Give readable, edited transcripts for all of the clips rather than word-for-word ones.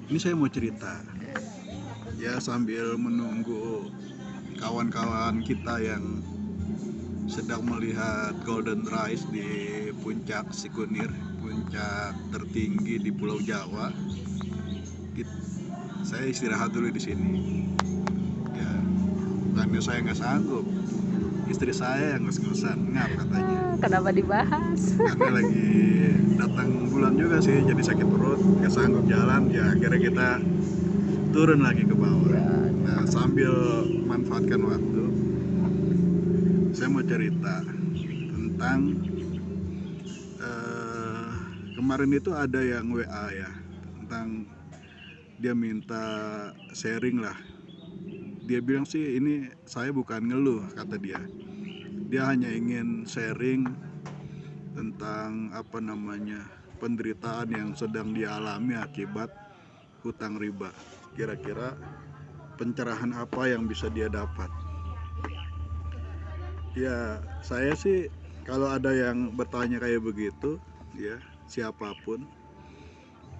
Ini saya mau cerita ya sambil menunggu kawan-kawan kita yang sedang melihat Golden Rise di puncak Sikunir, puncak tertinggi di Pulau Jawa. Saya istirahat dulu di sini. Ya, bukannya saya nggak sanggup, istri saya yang ngos-ngosan ngap katanya. Kenapa dibahas? Karena lagi datang bulan juga sih, jadi sakit perut, nggak sanggup jalan. Ya akhirnya kita turun lagi ke bawah. Nah, sambil manfaatkan waktu, saya mau cerita tentang kemarin itu ada yang WA ya, tentang dia minta sharing lah. Dia bilang sih ini saya bukan ngeluh, kata dia. Dia hanya ingin sharing tentang penderitaan yang sedang dialami akibat hutang riba. Kira-kira pencerahan apa yang bisa dia dapat? Ya, saya sih kalau ada yang bertanya kayak begitu, ya siapapun,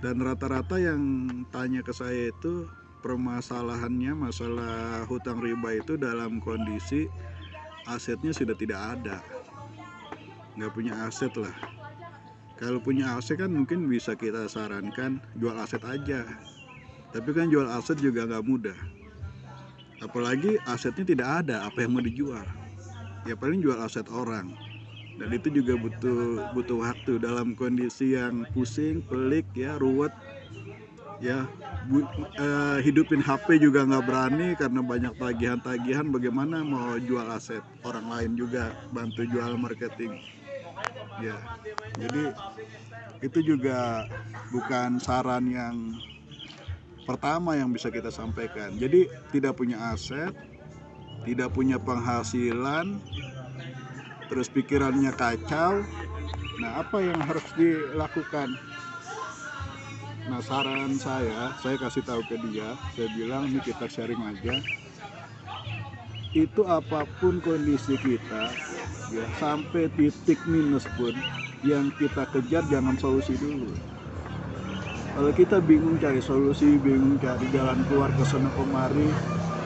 dan rata-rata yang tanya ke saya itu permasalahannya masalah hutang riba itu dalam kondisi asetnya sudah tidak ada, nggak punya aset lah. Kalau punya aset kan mungkin bisa kita sarankan jual aset aja, tapi kan jual aset juga nggak mudah, apalagi asetnya tidak ada, apa yang mau dijual? Ya paling jual aset orang, dan itu juga butuh waktu dalam kondisi yang pusing, pelik ya, ruwet ya. Hidupin HP juga nggak berani karena banyak tagihan-tagihan. Bagaimana mau jual aset orang lain juga, bantu jual marketing ya. Jadi itu juga bukan saran yang pertama yang bisa kita sampaikan. Jadi tidak punya aset, tidak punya penghasilan, terus pikirannya kacau. Nah, apa yang harus dilakukan? Nah, saran saya kasih tahu ke dia, saya bilang ini kita sharing aja. Itu apapun kondisi kita, ya sampai titik minus pun, yang kita kejar jangan solusi dulu. Kalau kita bingung cari solusi, bingung cari jalan keluar ke sana kemari,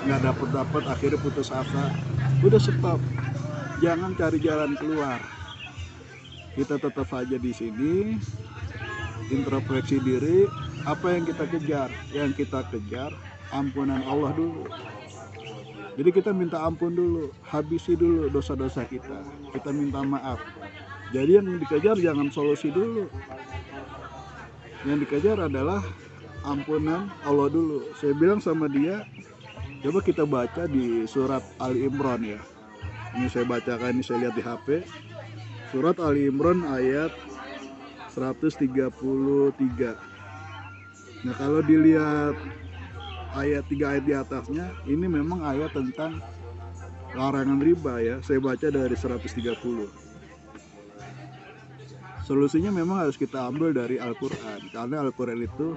nggak dapet, akhirnya putus asa, udah stop. Jangan cari jalan keluar. Kita tetap aja di sini, introspeksi diri. Apa yang kita kejar? Yang kita kejar ampunan Allah dulu. Jadi kita minta ampun dulu, habisi dulu dosa-dosa kita. Kita minta maaf. Jadi yang dikejar jangan solusi dulu. Yang dikejar adalah ampunan Allah dulu. Saya bilang sama dia, coba kita baca di surat Ali Imran ya. Ini saya bacakan, ini saya lihat di HP. Surat Ali Imran ayat 133. Nah, kalau dilihat ayat 3 ayat di atasnya, ini memang ayat tentang larangan riba ya. Saya baca dari 130. Solusinya memang harus kita ambil dari Al-Quran, karena Al-Quran itu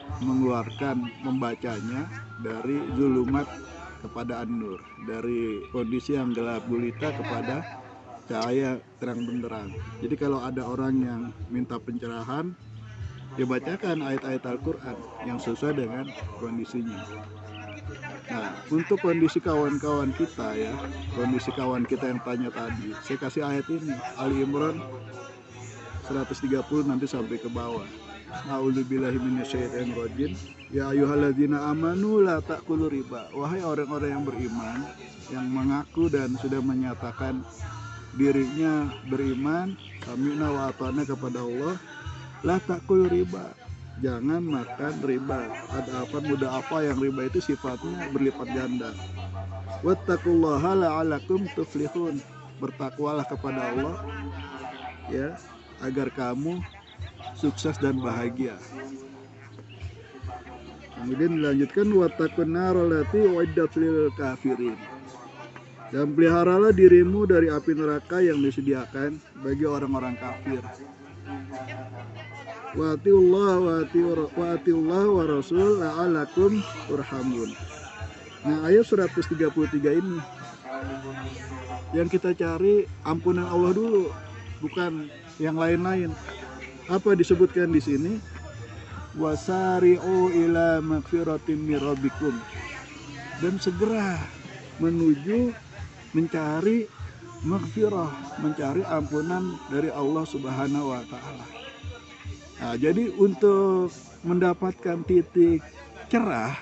membacanya dari zulumat kepada an-nur, dari kondisi yang gelap gulita kepada cahaya terang benderang. Jadi kalau ada orang yang minta pencerahan, ya bacakan ayat-ayat Al-Quran yang sesuai dengan kondisinya. Nah, untuk kondisi kawan-kawan kita ya, kondisi kawan kita yang tanya tadi, saya kasih ayat ini, Ali Imran 130 nanti sampai ke bawah. A'udzubillahi minasyaitonir rajim. Ya ayyuhalladzina amanu la ta'kulu riba. Wahai orang-orang yang beriman, yang mengaku dan sudah menyatakan dirinya beriman, sami'na wa ata'na kepada Allah, la ta'kulu riba. Jangan makan riba. Ada apa mudah apa yang riba itu sifatnya berlipat ganda. Wattaqullaha la'alakum tuflihun. Bertakwalah kepada Allah ya, agar kamu sukses dan bahagia. Kemudian dilanjutkan wattaqun naral lati uiddat lil kafirin. Dan peliharalah dirimu dari api neraka yang disediakan bagi orang-orang kafir. Wa atiullah wa rasul la'alakum turhamun. Nah, ayat 133 ini yang kita cari ampunan Allah dulu, bukan yang lain-lain. Apa disebutkan di sini? wasari'u ila magfiratin mir rabbikum, dan segera menuju mencari maghfirah, mencari ampunan dari Allah Subhanahu wa taala. Nah, jadi untuk mendapatkan titik cerah,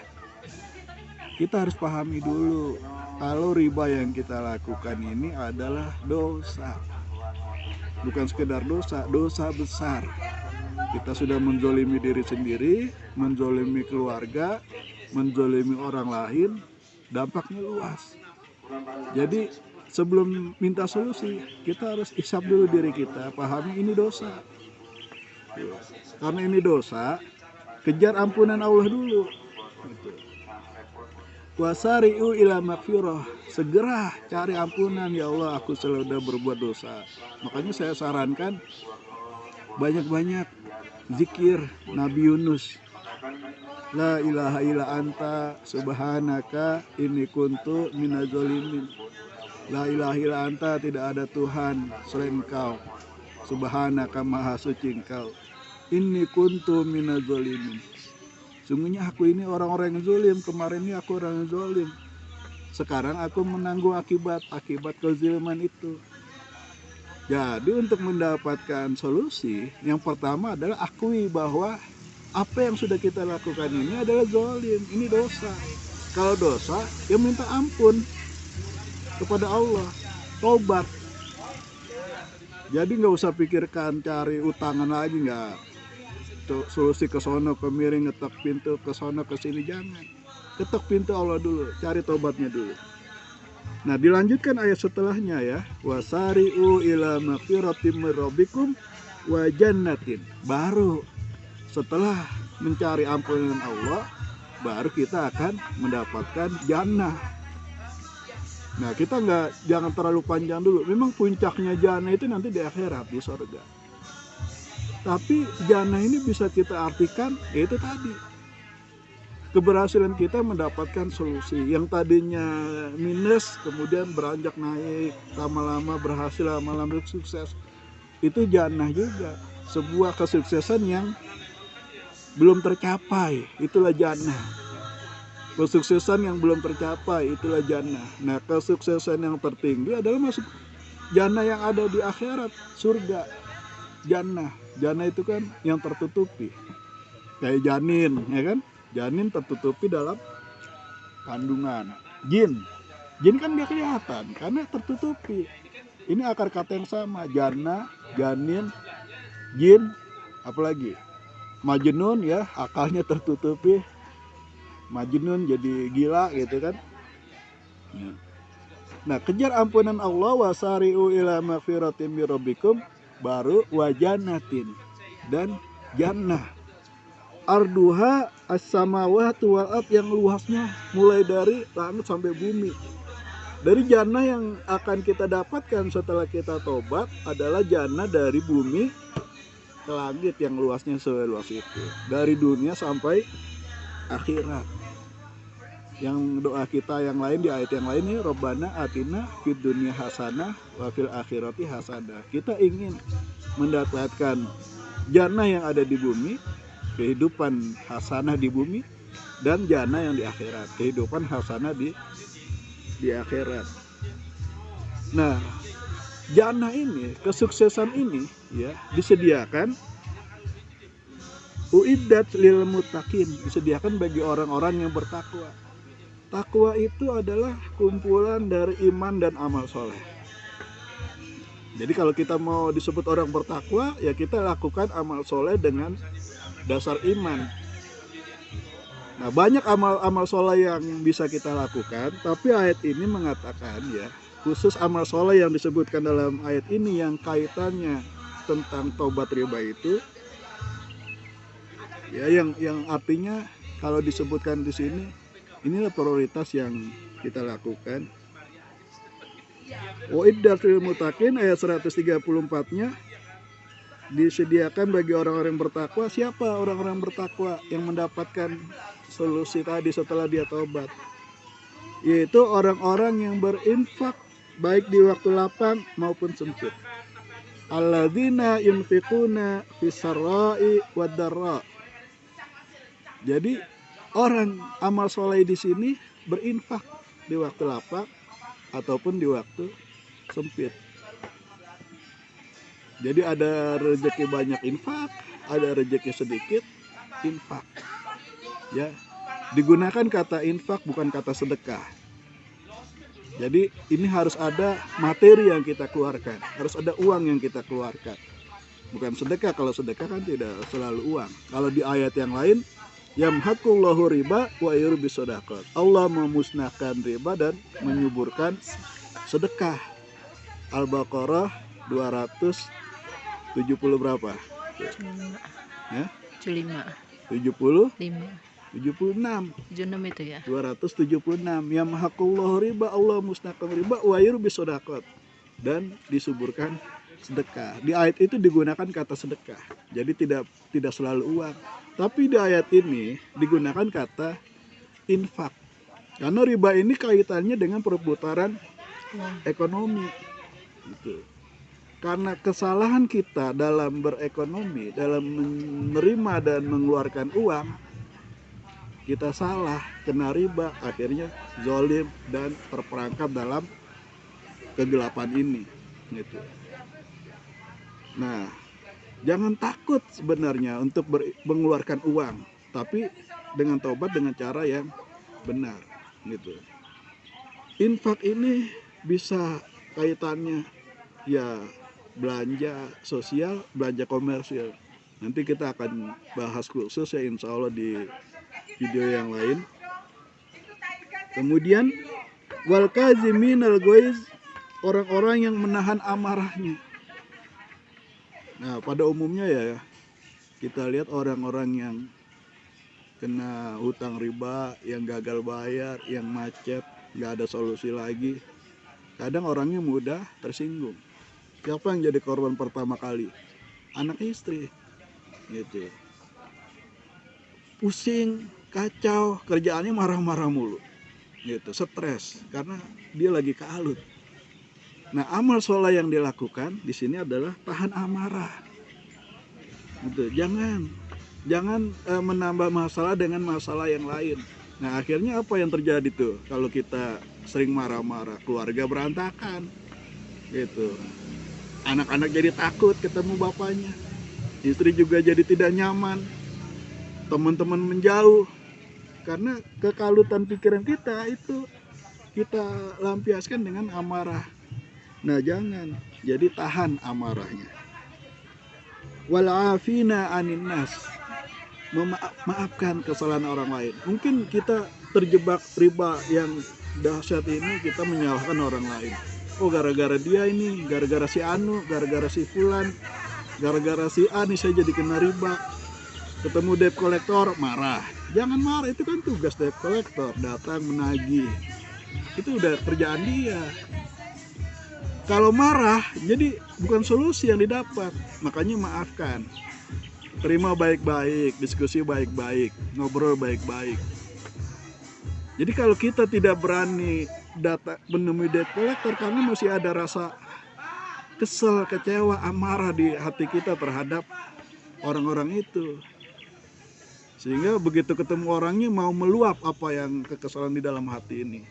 kita harus pahami dulu kalau riba yang kita lakukan ini adalah dosa. Bukan sekedar dosa, dosa besar. Kita sudah menzolimi diri sendiri, menzolimi keluarga, menzolimi orang lain, dampaknya luas. Jadi sebelum minta solusi, kita harus isap dulu diri kita, pahami ini dosa. Karena ini dosa, kejar ampunan Allah dulu. Wasari'u ila magfirah, segera cari ampunan, ya Allah aku sudah berbuat dosa. Makanya saya sarankan banyak-banyak zikir Nabi Yunus. La ilaha illa anta subhanaka inni kuntu minaz zalimin. La ilaha illa anta, tidak ada Tuhan selain Engkau. Subhanaka, maha suci Engkau. Inni kuntu minaz zalimin. Sungguhnya aku ini orang-orang yang zalim. Kemarin ini aku orang yang zalim. Sekarang aku menanggung akibat kezaliman itu. Jadi untuk mendapatkan solusi, yang pertama adalah akui bahwa apa yang sudah kita lakukan ini adalah zalim, ini dosa. Kalau dosa, ya minta ampun kepada Allah, tobat. Jadi nggak usah pikirkan cari utangan lagi, nggak. Solusi ke sono kemiri, ngetok pintu ke sono ke sini, jangan. Ketok pintu Allah dulu, cari tobatnya dulu. Nah, dilanjutkan ayat setelahnya ya. Wasari'u ila magfiratin mir rabbikum wa jannatin. Baru setelah mencari ampunan Allah, baru kita akan mendapatkan jannah. Nah, kita jangan terlalu panjang dulu. Memang puncaknya jannah itu nanti di akhirat, di surga. Tapi jannah ini bisa kita artikan, yaitu tadi keberhasilan kita mendapatkan solusi. Yang tadinya minus, kemudian beranjak naik, lama-lama berhasil, lama-lama sukses. Itu jannah juga, sebuah kesuksesan yang belum tercapai, itulah jannah. Kesuksesan yang belum tercapai, itulah jannah. Nah, kesuksesan yang tertinggi adalah masuk jannah yang ada di akhirat, surga. Jannah itu kan yang tertutupi, kayak janin, ya kan? Janin tertutupi dalam kandungan. Jin kan gak kelihatan karena tertutupi. Ini akar kata yang sama, jannah, janin, jin, apalagi majnun, ya, akalnya tertutupi. Majnun jadi gila gitu kan. Nah, kejar ampunan Allah, wasari'u ila magfiratin mir rabbikum, baru wajanatin, dan jannah. Arduha as-samawati wal ard, yang luasnya mulai dari langit sampai bumi. Dari jannah yang akan kita dapatkan setelah kita tobat adalah jannah dari bumi ke langit yang luasnya seluas itu. Dari dunia sampai akhirat. Yang doa kita yang lain di ayat yang lain ini, Rabbana atina fid dunya hasanah wa fil akhirati hasanah. Kita ingin mendapatkan jannah yang ada di bumi, kehidupan hasanah di bumi, dan jannah yang di akhirat, kehidupan hasanah di akhirat. Nah, jannah ini, kesuksesan ini ya disediakan uiddat lil muttaqin, disediakan bagi orang-orang yang bertakwa. Takwa itu adalah kumpulan dari iman dan amal soleh. Jadi kalau kita mau disebut orang bertakwa, ya kita lakukan amal soleh dengan dasar iman. Nah, banyak amal soleh yang bisa kita lakukan, tapi ayat ini mengatakan ya, khusus amal soleh yang disebutkan dalam ayat ini yang kaitannya tentang tobat riba itu, ya yang artinya kalau disebutkan di sini, inilah prioritas yang kita lakukan. Wa'iddat lil muttaqin ayat 134-nya, disediakan bagi orang-orang bertakwa. Siapa orang-orang bertakwa yang mendapatkan solusi tadi setelah dia tobat? Yaitu orang-orang yang berinfak baik di waktu lapang maupun sempit. Alladzina yunfiquna fis sarra'i wad dharra. Jadi orang amal soleh di sini berinfak di waktu lapang ataupun di waktu sempit. Jadi ada rezeki banyak infak, ada rezeki sedikit infak. Ya, digunakan kata infak bukan kata sedekah. Jadi ini harus ada materi yang kita keluarkan, harus ada uang yang kita keluarkan. Bukan sedekah, kalau sedekah kan tidak selalu uang. Kalau di ayat yang lain, yamhaqullahu riba wa yurbis shadaqat. Allah memusnahkan riba dan menyuburkan sedekah. Al-Baqarah 270 berapa? 75. Ya? 75. 70 76 76 itu ya. 276. Yamhaqullahu riba, Allah musnahkan riba wa yurbis shadaqat, dan disuburkan sedekah. Di ayat itu digunakan kata sedekah. Jadi tidak selalu uang. Tapi di ayat ini digunakan kata infak. Karena riba ini kaitannya dengan perputaran ekonomi. Gitu. Karena kesalahan kita dalam berekonomi, dalam menerima dan mengeluarkan uang, kita salah, kena riba, akhirnya zalim dan terperangkap dalam kegelapan ini. Gitu. Nah, jangan takut sebenarnya untuk mengeluarkan uang, tapi dengan tobat dengan cara yang benar, gitu. Infak ini bisa kaitannya ya belanja sosial, belanja komersil. Nanti kita akan bahas khusus ya insya Allah di video yang lain. Kemudian wal kaziminal ghaiz, orang-orang yang menahan amarahnya. Nah, pada umumnya ya kita lihat orang-orang yang kena hutang riba, yang gagal bayar, yang macet, nggak ada solusi lagi. Kadang orangnya mudah tersinggung. Siapa yang jadi korban pertama kali? Anak istri, gitu. Pusing, kacau, kerjaannya marah-marah mulu, gitu, stres karena dia lagi kalut. Nah, amal soleh yang dilakukan di sini adalah tahan amarah. Gitu. Jangan menambah masalah dengan masalah yang lain. Nah, akhirnya apa yang terjadi tuh? Kalau kita sering marah-marah, keluarga berantakan. Gitu. Anak-anak jadi takut ketemu bapaknya. Istri juga jadi tidak nyaman. Teman-teman menjauh. Karena kekalutan pikiran kita itu kita lampiaskan dengan amarah. Nah, jangan. Jadi tahan amarahnya. Wal'afina anin nas, memaafkan kesalahan orang lain. Mungkin kita terjebak riba yang dahsyat ini, kita menyalahkan orang lain. Oh, gara-gara dia ini, gara-gara si Anu, gara-gara si Fulan, gara-gara si A nih saya jadi kena riba. Ketemu debt collector, marah. Jangan marah, itu kan tugas debt collector, datang menagih. Itu udah kerjaan dia. Kalau marah, jadi bukan solusi yang didapat. Makanya maafkan. Terima baik-baik, diskusi baik-baik, ngobrol baik-baik. Jadi kalau kita tidak berani menemui debt collector karena masih ada rasa kesel, kecewa, amarah di hati kita terhadap orang-orang itu. Sehingga begitu ketemu orangnya mau meluap apa yang kekesalan di dalam hati ini.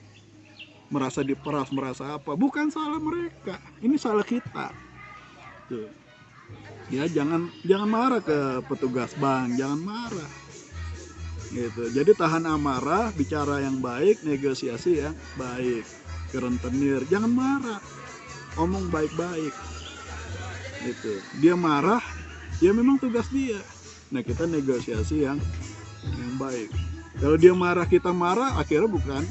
Merasa diperas, merasa apa. Bukan salah mereka, ini salah kita. Tuh. Ya, jangan marah ke petugas bank, jangan marah. Gitu. Jadi tahan amarah, bicara yang baik, negosiasi yang baik, ke rentenir, jangan marah, omong baik-baik. Gitu. Dia marah, ya memang tugas dia. Nah, kita negosiasi yang baik. Kalau dia marah, kita marah, akhirnya bukan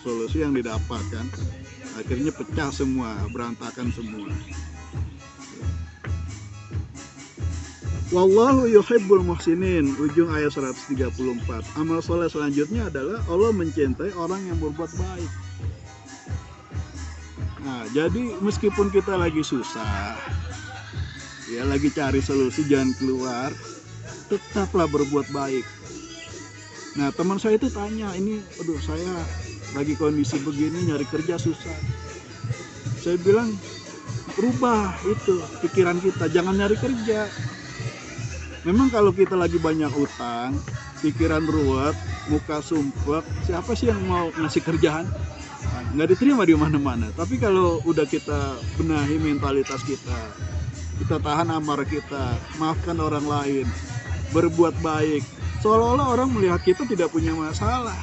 solusi yang didapatkan. Akhirnya pecah semua, berantakan semua. Wallahu yuhibbul muhsinin, ujung ayat 134. Amal soleh selanjutnya adalah Allah mencintai orang yang berbuat baik. Nah, jadi meskipun kita lagi susah, ya lagi cari solusi jalan keluar, tetaplah berbuat baik. Nah, teman saya itu tanya, ini, aduh saya lagi kondisi begini, nyari kerja susah. Saya bilang, rubah itu pikiran kita, jangan nyari kerja. Memang kalau kita lagi banyak utang, pikiran ruwet, muka sumpek, siapa sih yang mau ngasih kerjaan? Nah, nggak diterima di mana-mana. Tapi kalau udah kita benahi mentalitas kita tahan amarah kita, maafkan orang lain, berbuat baik, seolah-olah orang melihat kita tidak punya masalah,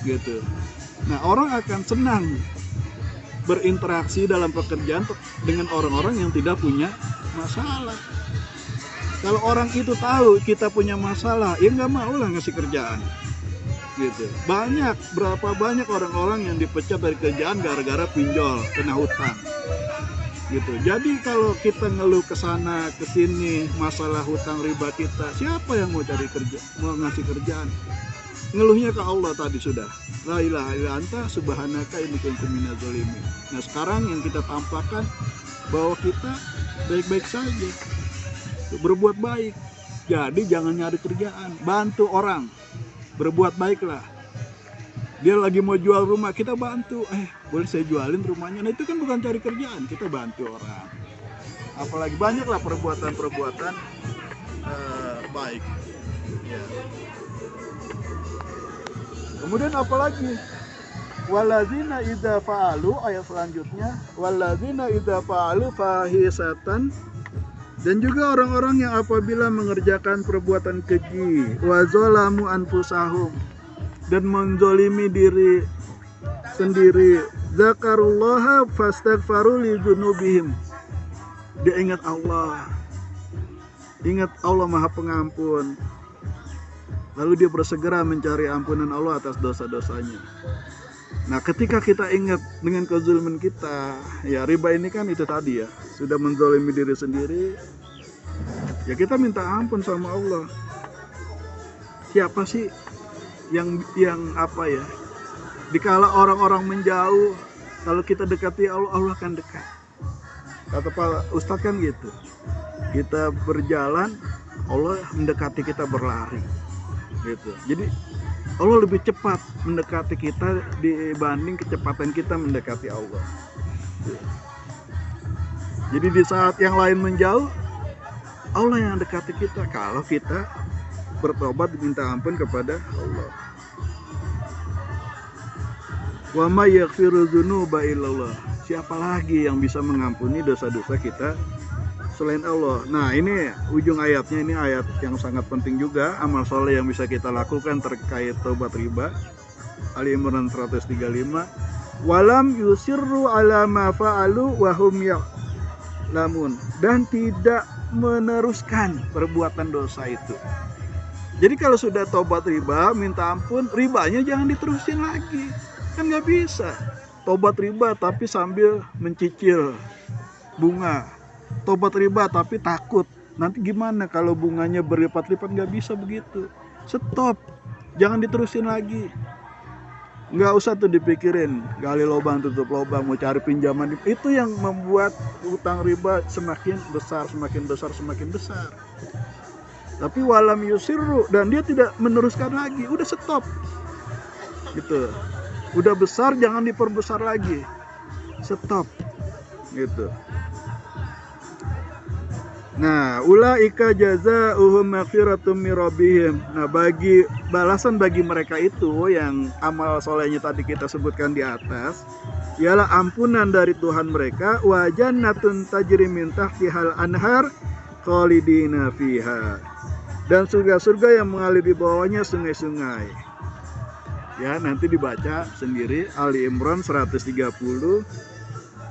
gitu. Nah, orang akan senang berinteraksi dalam pekerjaan dengan orang-orang yang tidak punya masalah. Kalau orang itu tahu kita punya masalah, ya nggak mau lah ngasih kerjaan, gitu. Berapa banyak orang-orang yang dipecat dari kerjaan gara-gara pinjol, kena hutang, gitu. Jadi kalau kita ngeluh ke sana ke sini masalah hutang riba kita, siapa yang mau cari kerja, mau ngasih kerjaan? Ngeluhnya ke Allah tadi sudah. La ilaha illa anta subhanaka inni kuntu minadz zalimin. Nah, sekarang yang kita tampakkan bahwa kita baik-baik saja, berbuat baik. Jadi jangan nyari kerjaan, bantu orang, berbuat baiklah. Dia lagi mau jual rumah, kita bantu. Boleh saya jualin rumahnya? Nah, itu kan bukan cari kerjaan, kita bantu orang. Apalagi banyaklah perbuatan-perbuatan baik. Ya. Kemudian apalagi? Walladzina idza fa'alu, ayat selanjutnya, walladzina idza fa'alu fahisatan, dan juga orang-orang yang apabila mengerjakan perbuatan keji, wa zalamu anfusahum, dan menzolimi diri sendiri, zakarullaha fastaghfaru li dzunubihim, dia ingat Allah Maha Pengampun, lalu dia bersegera mencari ampunan Allah atas dosa-dosanya. Nah, ketika kita ingat dengan kezulman kita, ya riba ini kan itu tadi ya, sudah menzalimi diri sendiri, ya kita minta ampun sama Allah. Siapa sih yang apa ya? Dikala orang-orang menjauh, kalau kita dekati Allah, Allah akan dekat. Kata Pak Ustadz kan gitu. Kita berjalan, Allah mendekati kita berlari. Gitu. Jadi Allah lebih cepat mendekati kita dibanding kecepatan kita mendekati Allah. Jadi di saat yang lain menjauh, Allah yang dekati kita kalau kita bertobat minta ampun kepada Allah. Wa may yaghfiru dzunuba illallah. Siapa lagi yang bisa mengampuni dosa-dosa kita selain Allah? Nah, ini ujung ayatnya, ini ayat yang sangat penting juga, amal soleh yang bisa kita lakukan terkait taubat riba. Ali Imran 135. Walam yusirru ala ma fa'alu wa hum ya'lamun, dan tidak meneruskan perbuatan dosa itu. Jadi kalau sudah taubat riba, minta ampun, ribanya jangan diterusin lagi. Kan nggak bisa. Taubat riba tapi sambil mencicil bunga. Tobat riba tapi takut nanti gimana kalau bunganya berlipat-lipat, nggak bisa begitu. Stop, jangan diterusin lagi. Nggak usah tuh dipikirin gali lubang tutup lubang, mau cari pinjaman, itu yang membuat utang riba semakin besar. Tapi walam yusirru, dan dia tidak meneruskan lagi, udah stop gitu. Udah besar jangan diperbesar lagi, stop gitu. Nah, ulaika jazaohum maghfiratum mir rabbihim. Nah, balasan bagi mereka itu yang amal solehnya tadi kita sebutkan di atas, ialah ampunan dari Tuhan mereka, wa jannatun tajri min tahtihal anhar khalidina fiha, dan surga-surga yang mengalir di bawahnya sungai-sungai. Ya, nanti dibaca sendiri Ali Imran 130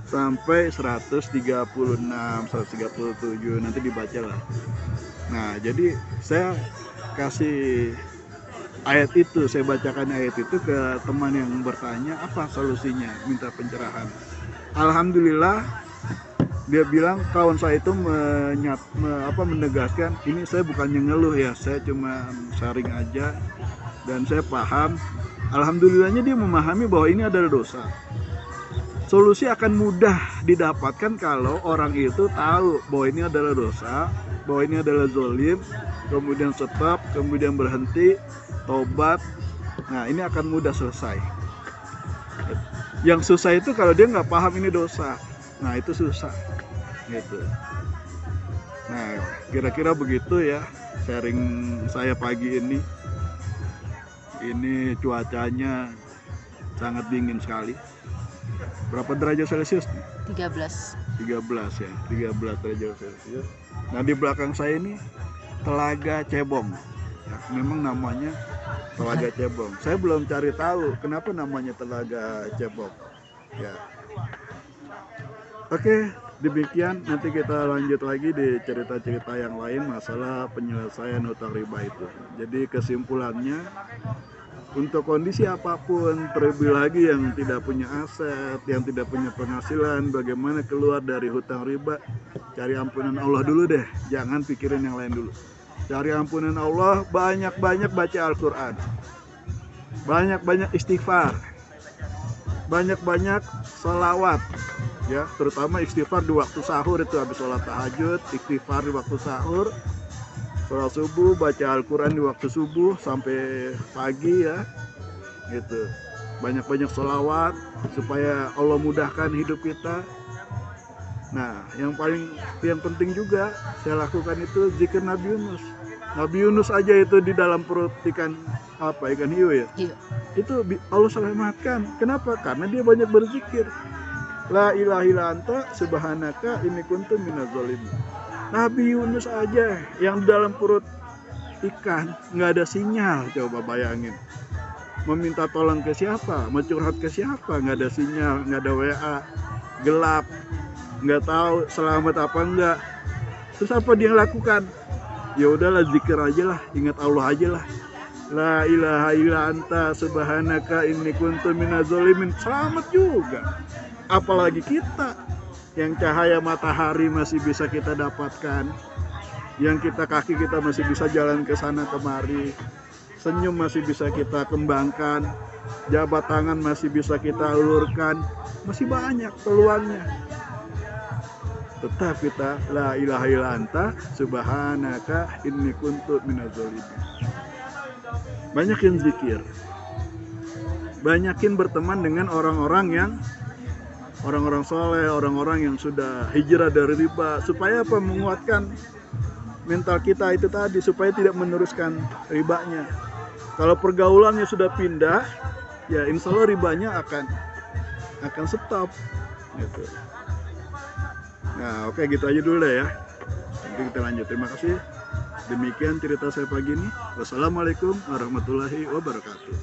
sampai 136, 137, nanti dibaca lah. Nah, jadi saya kasih ayat itu, saya bacakan ayat itu ke teman yang bertanya apa solusinya, minta pencerahan. Alhamdulillah dia bilang kawan saya itu menegaskan, ini saya bukannya ngeluh ya, saya cuma sharing aja dan saya paham. Alhamdulillahnya dia memahami bahwa ini adalah dosa. Solusi akan mudah didapatkan kalau orang itu tahu bahwa ini adalah dosa, bahwa ini adalah zolim, kemudian stop, kemudian berhenti, tobat. Nah, ini akan mudah selesai. Yang susah itu kalau dia nggak paham ini dosa. Nah, itu susah gitu. Nah, kira-kira begitu ya sharing saya pagi ini. Ini cuacanya sangat dingin sekali. Berapa derajat Celcius? 13. 13 ya, 13 derajat Celcius. Nah di belakang saya ini Telaga Cebong. Ya, memang namanya Telaga Cebong. Saya belum cari tahu kenapa namanya Telaga Cebong. Ya. Oke, demikian. Nanti kita lanjut lagi di cerita-cerita yang lain masalah penyelesaian hutang riba itu. Jadi kesimpulannya, untuk kondisi apapun, terlebih lagi yang tidak punya aset, yang tidak punya penghasilan, bagaimana keluar dari hutang riba, cari ampunan Allah dulu deh, jangan pikirin yang lain dulu. Cari ampunan Allah, banyak-banyak baca Al-Quran, banyak-banyak istighfar, banyak-banyak sholawat, ya, terutama istighfar di waktu sahur itu, habis sholat tahajud, istighfar di waktu sahur, sholat subuh, baca Al-Quran di waktu subuh sampai pagi ya, gitu. Banyak-banyak sholawat supaya Allah mudahkan hidup kita. Nah, yang penting juga saya lakukan itu zikir Nabi Yunus. Nabi Yunus aja itu di dalam perut ikan hiu ya. Iya. Itu Allah selamatkan. Kenapa? Karena dia banyak berzikir. La ilaha illa anta subhanaka inni kuntu minaz zalimin. Nabi Yunus aja yang di dalam perut ikan nggak ada sinyal, coba bayangin. Meminta tolong ke siapa? Mencurhat ke siapa? Nggak ada sinyal, nggak ada WA, gelap, nggak tahu selamat apa enggak. Terus apa dia lakukan? Ya udahlah, zikir aja lah, ingat Allah aja lah. La ilaha illa anta subhanaka inni kuntu minaz zalimin. Selamat juga. Apalagi kita yang cahaya matahari masih bisa kita dapatkan, yang kaki kita masih bisa jalan ke sana kemari, senyum masih bisa kita kembangkan, jabat tangan masih bisa kita ulurkan, masih banyak peluangnya. Tetap kita la ilaha illa anta subhanaka inni kuntu minaz zalimin. Banyakin zikir, banyakin berteman dengan orang-orang soleh, orang-orang yang sudah hijrah dari riba, supaya apa? Menguatkan mental kita itu tadi, supaya tidak meneruskan ribanya. Kalau pergaulannya sudah pindah, ya insya Allah ribanya akan stop gitu. Nah, oke, gitu aja dulu deh ya. Nanti kita lanjut. Terima kasih. Demikian cerita saya pagi ini. Wassalamualaikum warahmatullahi wabarakatuh.